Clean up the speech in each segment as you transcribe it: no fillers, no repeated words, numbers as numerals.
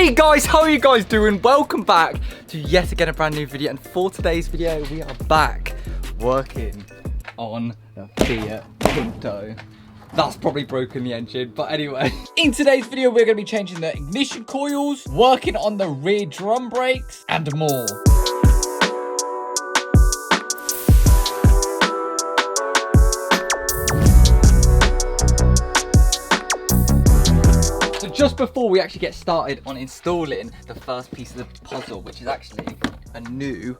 Hey guys, how are you guys doing? Welcome back to yet again a brand new video, and for today's video we are back working on the Fiat Punto. That's probably broken the engine, but anyway. In today's video we're going to be changing the ignition coils, working on the rear drum brakes and more. Just before we actually get started on installing the first piece of the puzzle, which is actually a new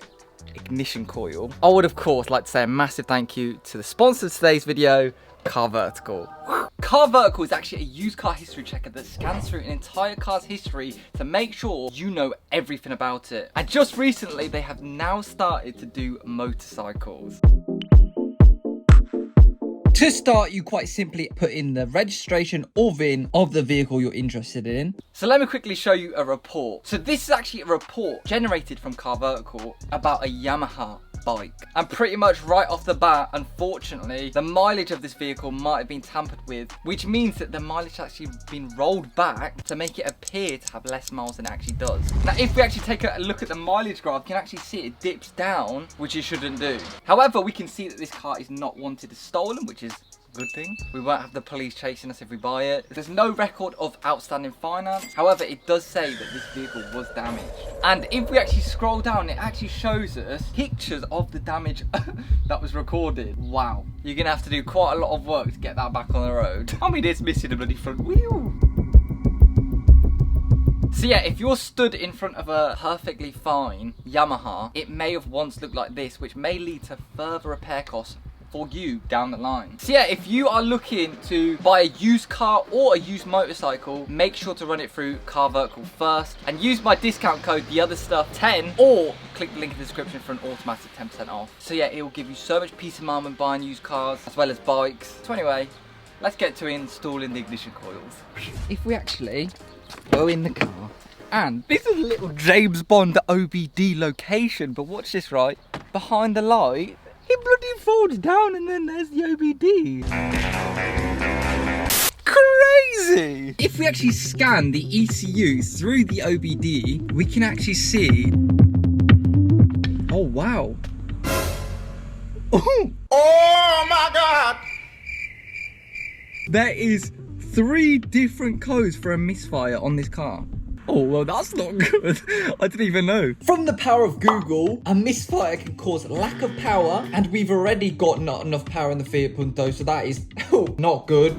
ignition coil, I would of course like to say a massive thank you to the sponsor of today's video, Car Vertical. Car Vertical is actually a used car history checker that scans through an entire car's history to make sure you know everything about it. And just recently they have now started to do motorcycles. To start, you quite simply put in the registration or VIN of the vehicle you're interested in. So let me quickly show you a report. So this is actually a report generated from Car Vertical about a Yamaha bike. And pretty much right off the bat, unfortunately, the mileage of this vehicle might have been tampered with, which means that the mileage has actually been rolled back to make it appear to have less miles than it actually does. Now, if we actually take a look at the mileage graph, you can actually see it dips down, which it shouldn't do. However, we can see that this car is not wanted as stolen, which is a good thing. We won't have the police chasing us if we buy it. There's no record of outstanding finance. However, it does say that this vehicle was damaged. And if we actually scroll down, it actually shows us pictures of the damage that was recorded. Wow. You're gonna have to do quite a lot of work to get that back on the road. I mean, it's missing a bloody front wheel. So yeah, if you're stood in front of a perfectly fine Yamaha, it may have once looked like this, which may lead to further repair costs for you down the line. So yeah, if you are looking to buy a used car or a used motorcycle, make sure to run it through Car Vertical first and use my discount code TheOtherStuff10 or click the link in the description for an automatic 10% off. So yeah, it will give you so much peace of mind when buying used cars as well as bikes. So anyway, let's get to installing the ignition coils. If we actually go in the car, and this is a little James Bond OBD location, but watch this, right? Behind the light, it bloody folds down and then there's the OBD. Crazy! If we actually scan the ECU through the OBD, we can actually see... Oh, wow. Oh my God! There is 3 different codes for a misfire on this car. Oh, well, that's not good. I didn't even know. From the power of Google, a misfire can cause lack of power, and we've already got not enough power in the Fiat Punto, so that is not good.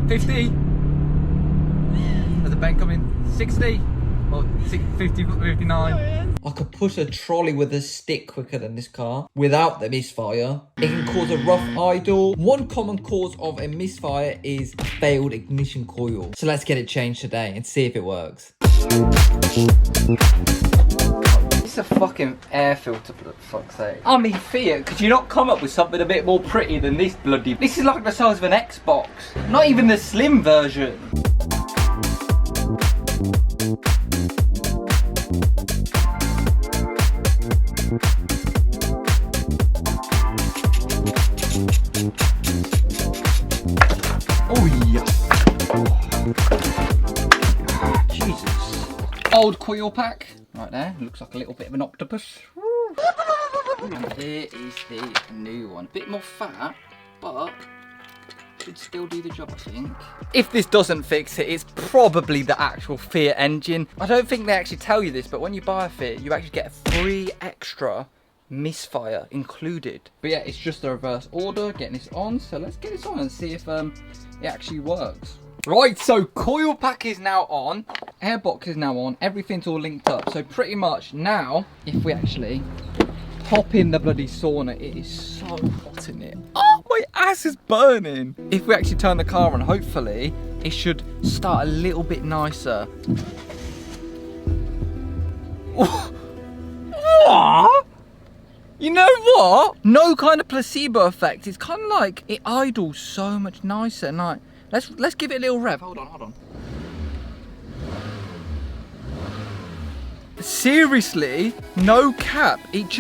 50. Has the bank come in? 60. Or 50, 59. I could push a trolley with a stick quicker than this car without the misfire. It can cause a rough idle. One common cause of a misfire is a failed ignition coil. So let's get it changed today and see if it works. It's a fucking air filter, for fuck's sake. I mean, Fiat, could you not come up with something a bit more pretty than this bloody... This is like the size of an Xbox. Not even the slim version. Oh yeah. Jesus. Old coil pack. Right there. Looks like a little bit of an octopus. And here is the new one. Bit more fat, but should still do the job, I think. If this doesn't fix it, it's probably the actual Fiat engine. I don't think they actually tell you this, but when you buy a Fiat, you actually get a free extra misfire included. But yeah, it's just a reverse order, getting this on. So let's get this on and see if it actually works. Right, so coil pack is now on, airbox is now on, everything's all linked up. So pretty much now, if we actually hop in the bloody sauna, it is so hot in it. Oh, my ass is burning. If we actually turn the car on, hopefully it should start a little bit nicer. What? You know what? No kind of placebo effect. It's kind of like it idles so much nicer. And like, let's give it a little rev. Hold on. Seriously, no cap. It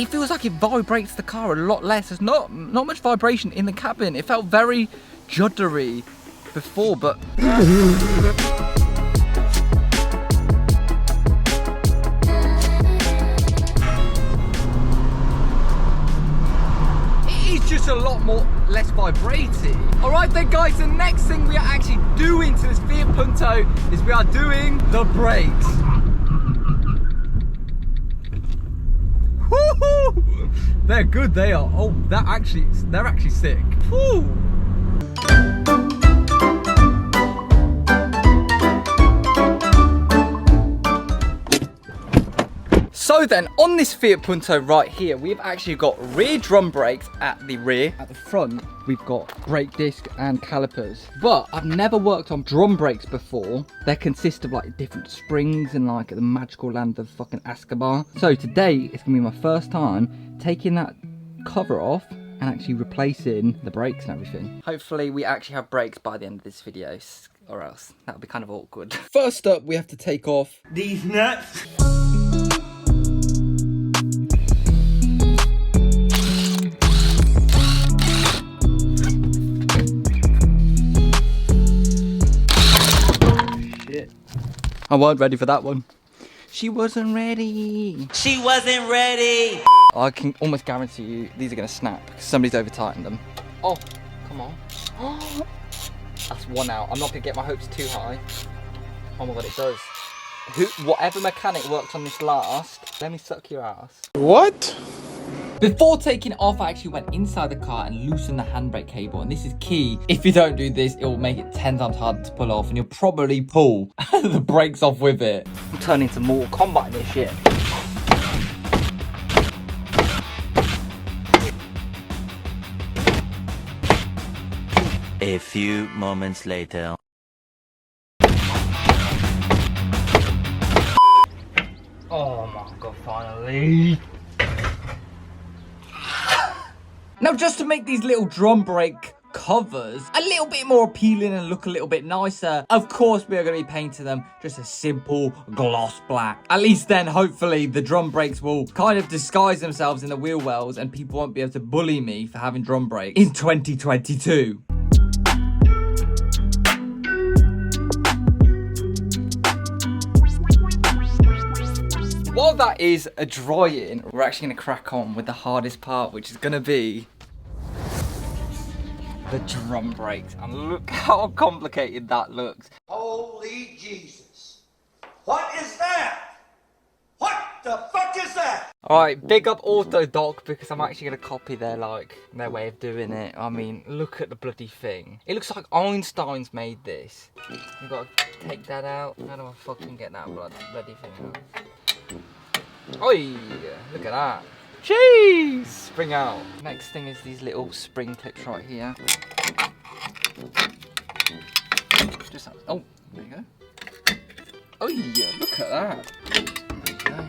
feels like it vibrates the car a lot less. There's not much vibration in the cabin. It felt very juddery. before, but... It's just a lot less vibrating. All right then guys, the next thing we are actually doing to this Fiat Punto is we are doing the brakes. Woohoo! They're good, they are. Oh, they're actually sick. Woo! So then, on this Fiat Punto right here, we've actually got rear drum brakes at the rear. At the front, we've got brake disc and calipers. But I've never worked on drum brakes before. They consist of like different springs and like the magical land of fucking Azkaban. So today, it's gonna be my first time taking that cover off and actually replacing the brakes and everything. Hopefully we actually have brakes by the end of this video, or else that would be kind of awkward. First up, we have to take off These nuts. I wasn't ready for that one. She wasn't ready. She wasn't ready. I can almost guarantee you these are going to snap because somebody's over tightened them. Oh, come on. That's one out. I'm not going to get my hopes too high. Oh my god, it does. Whatever mechanic worked on this last, let me suck your ass. What? Before taking it off, I actually went inside the car and loosened the handbrake cable. And this is key. If you don't do this, it will make it 10 times harder to pull off. And you'll probably pull the brakes off with it. I'm turning to Mortal Kombat in this shit. A few moments later. Oh my god, finally. Now, just to make these little drum brake covers a little bit more appealing and look a little bit nicer, of course we are going to be painting them just a simple gloss black. At least then, hopefully, the drum brakes will kind of disguise themselves in the wheel wells and people won't be able to bully me for having drum brakes in 2022. While that is a drying, we're actually going to crack on with the hardest part, which is going to be the drum brakes. And look how complicated that looks. Holy Jesus. What is that? What the fuck is that? Alright, big up Autodoc because I'm actually going to copy their way of doing it. I mean, look at the bloody thing. It looks like Einstein's made this. You've got to take that out. How do I fucking get that bloody thing out? Oi, look at that. Jeez! Spring out. Next thing is these little spring clips right here. Just oh, there you go. Oh yeah, look at that. There you go.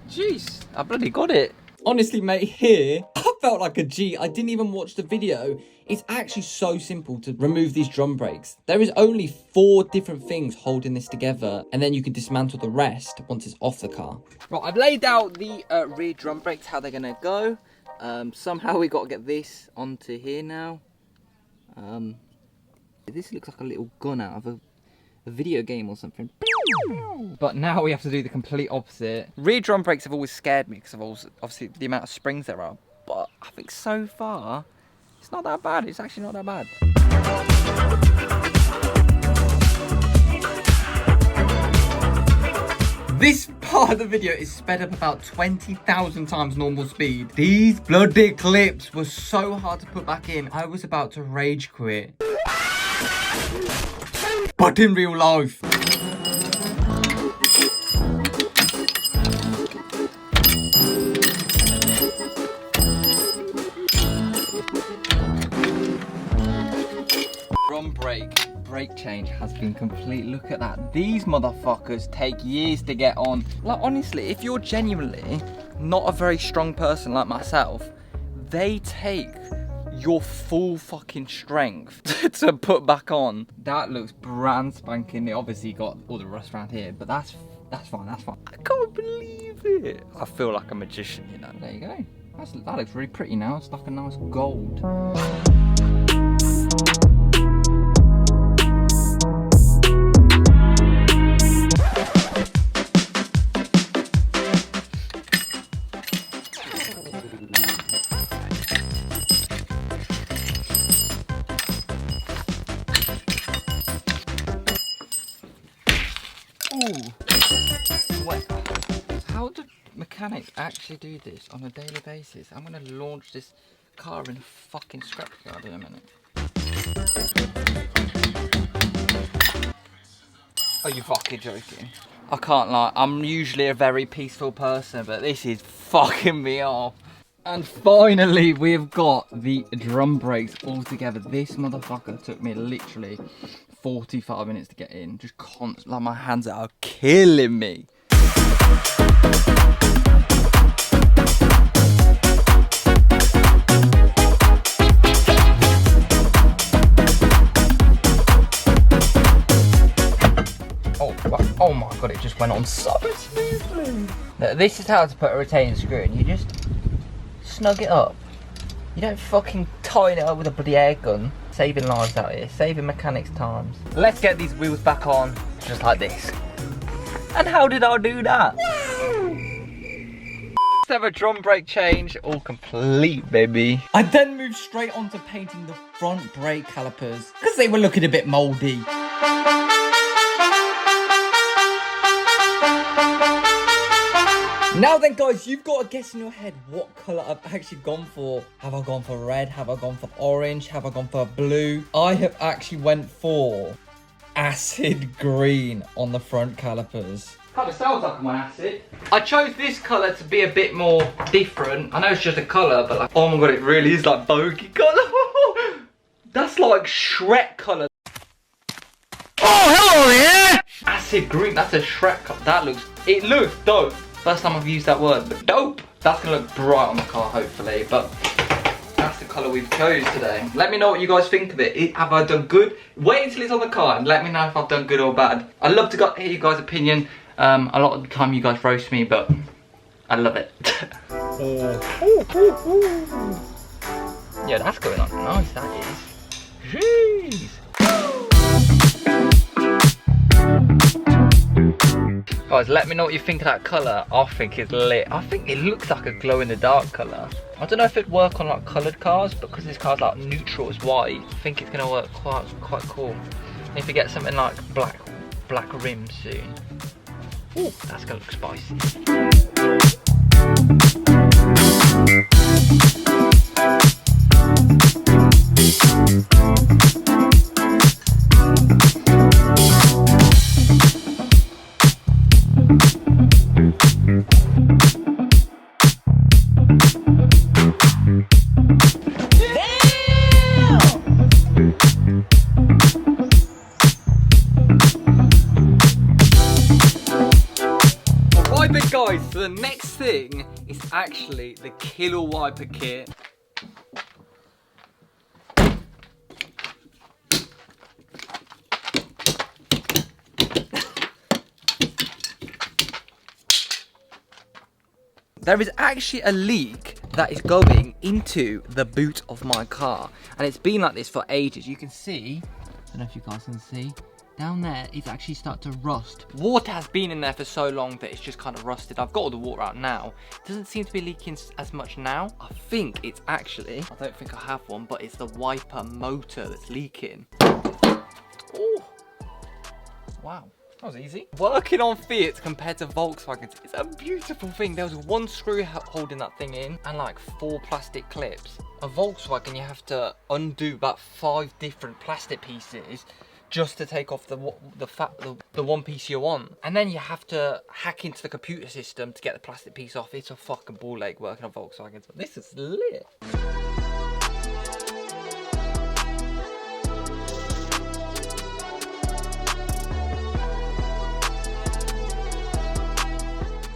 Jeez, I bloody got it. Honestly, mate, here, I felt like a G. I didn't even watch the video. It's actually so simple to remove these drum brakes. There is only 4 different things holding this together, and then you can dismantle the rest once it's off the car. Right, I've laid out the rear drum brakes, how they're gonna go. Somehow we got to get this onto here now. This looks like a little gun out of a video game or something. But now we have to do the complete opposite. Rear drum brakes have always scared me because of obviously the amount of springs there are. But I think so far, it's not that bad. It's actually not that bad. This part of the video is sped up about 20,000 times normal speed. These bloody clips were so hard to put back in. I was about to rage quit. But in real life. Drum brake change has been complete. Look at that. These motherfuckers take years to get on. Like, honestly, if you're genuinely not a very strong person like myself, they take your full fucking strength to put back on. That looks brand spanking new. Obviously, you got all the rust around here, but that's fine. That's fine. I can't believe it. I feel like a magician, you know. There you go. That looks really pretty now. It's like a nice gold. mechanics actually do this on a daily basis. I'm gonna launch this car in a fucking scrapyard in a minute. Are you fucking joking? I can't lie, I'm usually a very peaceful person, but this is fucking me off. And finally, we've got the drum brakes all together. This motherfucker took me literally 45 minutes to get in. Just constant, like my hands are killing me. Oh my god, it just went on so smoothly. Now, this is how to put a retaining screw in. You just snug it up. You don't fucking tighten it up with a bloody air gun. Saving lives out here, saving mechanics' times. Let's get these wheels back on, just like this. And how did I do that? Let's have a drum brake change, all complete, baby. I then moved straight on to painting the front brake calipers, because they were looking a bit mouldy. Now then guys, you've got to guess in your head what colour I've actually gone for. Have I gone for red? Have I gone for orange? Have I gone for blue? I have actually went for acid green on the front calipers. Kind of sounds like I'm on acid. I chose this colour to be a bit more different. I know it's just a colour, but like, oh my god, it really is like bogey colour. That's like Shrek colour. Oh, hello there! Acid green, that's a Shrek colour. It looks dope. First time I've used that word, but dope. That's gonna look bright on the car, hopefully, but that's the colour we've chose today. Let me know what you guys think of it. Have I done good? Wait until it's on the car and let me know if I've done good or bad. I'd love to hear you guys' opinion. A lot of the time you guys roast me, but I love it. Yeah, that's going on nice, that is. Jeez. Guys, let me know what you think of that colour. I think it's lit. I think it looks like a glow-in-the-dark colour. I don't know if it'd work on like coloured cars, but because this car's like neutral as white, I think it's gonna work quite cool. And if you get something like black rims soon, ooh, that's gonna look spicy. Guys, so the next thing is actually the killer wiper kit. There is actually a leak that is going into the boot of my car, and it's been like this for ages. You can see, I don't know if you guys can see, down there, it's actually started to rust. Water has been in there for so long that it's just kind of rusted. I've got all the water out now. It doesn't seem to be leaking as much now. I think it's actually, I don't think I have one, but it's the wiper motor that's leaking. Oh, wow. That was easy. Working on Fiat compared to Volkswagen, it's a beautiful thing. There was one screw holding that thing in and like 4 plastic clips. A Volkswagen, you have to undo about 5 different plastic pieces just to take off the one piece you want. And then you have to hack into the computer system to get the plastic piece off. It's a fucking ball ache working on Volkswagens. But this is lit.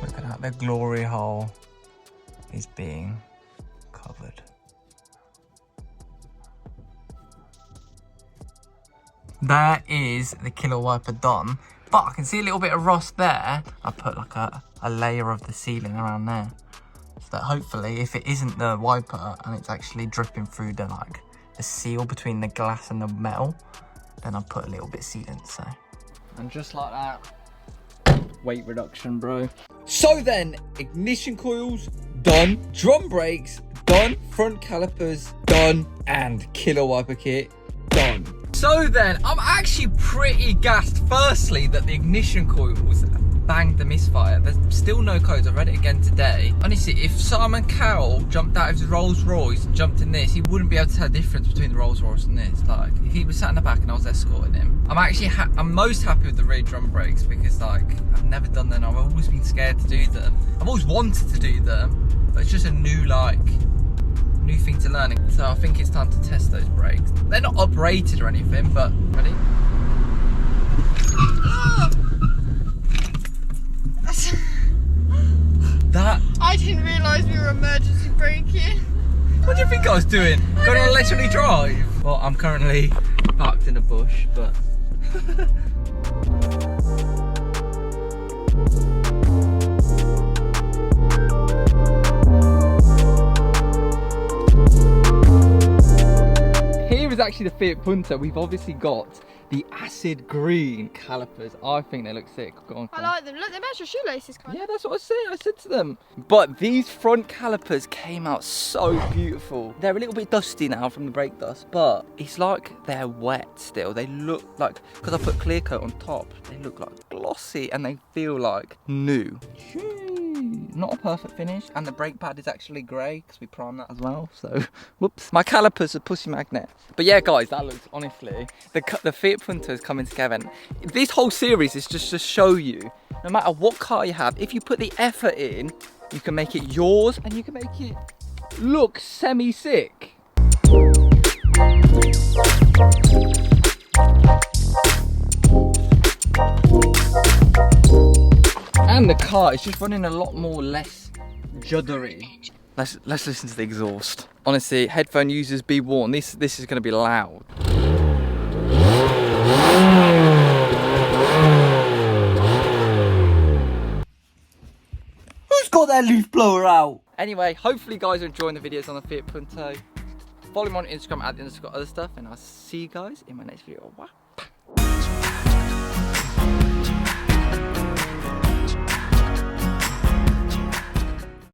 Look at how the glory hole is being covered. There is the killer wiper done, but I can see a little bit of rust there. I put like a layer of the sealing around there, so that hopefully if it isn't the wiper and it's actually dripping through the seal between the glass and the metal, then I'll put a little bit sealant. So, and just like that, weight reduction, bro. So then, ignition coils done, drum brakes done, front calipers done, and killer wiper kit done. So then, I'm actually pretty gassed, firstly, that the ignition coils banged the misfire. There's still no codes. I read it again today. Honestly, if Simon Cowell jumped out of his Rolls Royce and jumped in this, he wouldn't be able to tell the difference between the Rolls Royce and this. Like, if he was sat in the back and I was escorting him, I'm actually I'm most happy with the rear drum brakes because, like, I've never done them. I've always been scared to do them. I've always wanted to do them, but it's just a new thing to learn. So I think it's time to test those brakes. They're not uprated or anything, but ready? That. I didn't realise we were emergency braking. What do you think I was doing? Going on a leisurely drive? Well, I'm currently parked in a bush, but. Here is actually the Fiat Punto. We've obviously got the acid green calipers. I think they look sick. Go on. I like them. Look, they match your shoelaces, kind of. Yeah, that's what I said to them. But these front calipers came out so beautiful. They're a little bit dusty now from the brake dust, but it's like they're wet still. They look like, because I put clear coat on top, they look like glossy and they feel like new. Not a perfect finish, and the brake pad is actually grey because we primed that as well, so whoops. My calipers are pussy magnet. But yeah guys, that looks, honestly, the Fiat Punto is coming together. And this whole series is just to show you, no matter what car you have, if you put the effort in, you can make it yours and you can make it look semi-sick. And the car is just running a lot more less juddery. Let's listen to the exhaust. Honestly, headphone users be warned. This is going to be loud. Who's got their leaf blower out? Anyway, hopefully you guys are enjoying the videos on the Fiat Punto. Follow me on Instagram @_other stuff, and I'll see you guys in my next video. Wow.